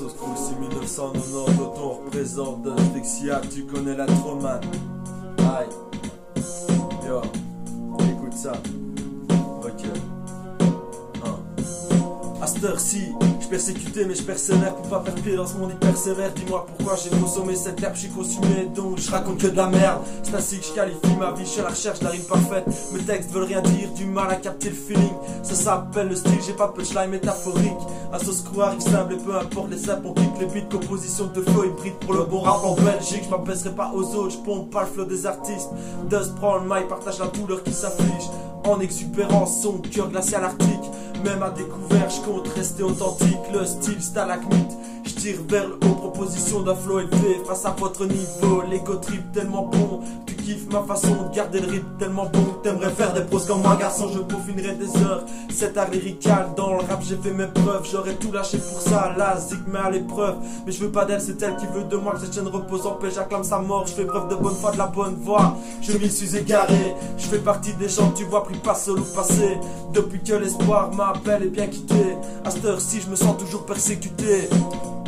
sauce crew 6990, auto représente Asphyxia, tu connais la Troman. Aïe. Yo, écoute ça. Ok. À cette heure-ci, je persécutais mais je persévère pour pas perdre pied dans ce monde hyper sévère. Dis-moi pourquoi j'ai consommé cette herbe, je suis consumé donc je raconte que de la merde. C'est ainsi que je qualifie ma vie, je suis à la recherche de la rime parfaite. Mes textes veulent rien dire, du mal à capter le feeling. Ça s'appelle le style, j'ai pas de punchline métaphorique. À sauce crew arrive simple et peu importe les saps, on kick les beats, composition de flow hybride pour le bon rap en Belgique. Je m'abaisserai pas aux autres, je pompe pas le flow des artistes. Dust prend le mic, partage la douleur qui s'afflige. En exubérance, son cœur glacial arctique. Même à découvert, je compte rester authentique. Le style stalagmite, je tire vers le haut. Proposition d'un flow élevé face à votre niveau. L'ego trip tellement bon, tu kiffes ma façon de garder le rythme tellement bon. T'aimerais faire des pros comme moi garçon, je peaufinerai des heures. Cet art lyrical, dans le rap j'ai fait mes preuves. J'aurais tout lâché pour ça, la zig met à l'épreuve. Mais je veux pas d'elle, c'est elle qui veut de moi. Que cette chaîne repose en paix, j'acclame sa mort. Je fais preuve de bonne foi, de la bonne voie. Je m'y suis égaré, je fais partie des gens, tu vois, pris pas seul ou passé. Depuis que l'espoir m'appelle et bien quitté. À cette heure-ci, je me sens toujours persécuté.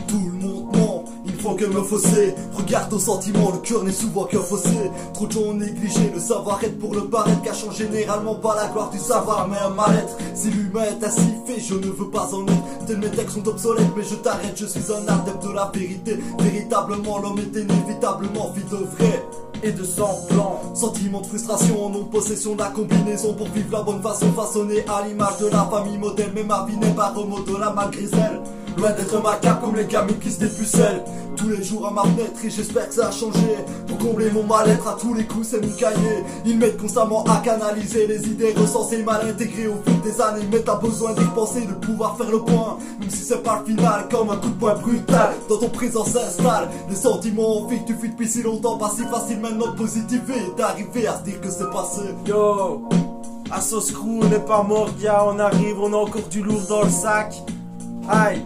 Tout le monde ment, il faut que me fausser. Regarde aux sentiments, le cœur n'est souvent qu'un fossé. Trop de gens ont négligé le savoir-être pour le paraître, cachant généralement pas la gloire du savoir mais un mal-être. Si l'humain est ainsi fait, je ne veux pas en être. Tels mes textes sont obsolètes mais je t'arrête, je suis un adepte de la vérité. Véritablement l'homme est inévitablement vie de vrai Et de semblant, sentiment de frustration, non possession de la combinaison pour vivre la bonne façon, façonnée à l'image de la famille modèle. Mais ma vie n'est pas remodela malgré elle. Loin d'être macabre comme les gamines qui se dépucellent. Tous les jours à ma fenêtre et j'espère que ça a changé. Pour combler mon mal-être à tous les coups c'est mon cahier. Ils m'aident constamment à canaliser les idées recensées, mal intégrées au fil des années. Mais t'as besoin d'y penser, de pouvoir faire le point. Même si c'est pas le final, comme un coup de poing brutal. Dans ton présent s'installe les sentiments en vie que tu fuis depuis si longtemps. Pas si facile maintenant de positiver et d'arriver à se dire que c'est passé. yo, à sauce crew on n'est pas mort, gars, on arrive, on a encore du lourd dans le sac. Aïe.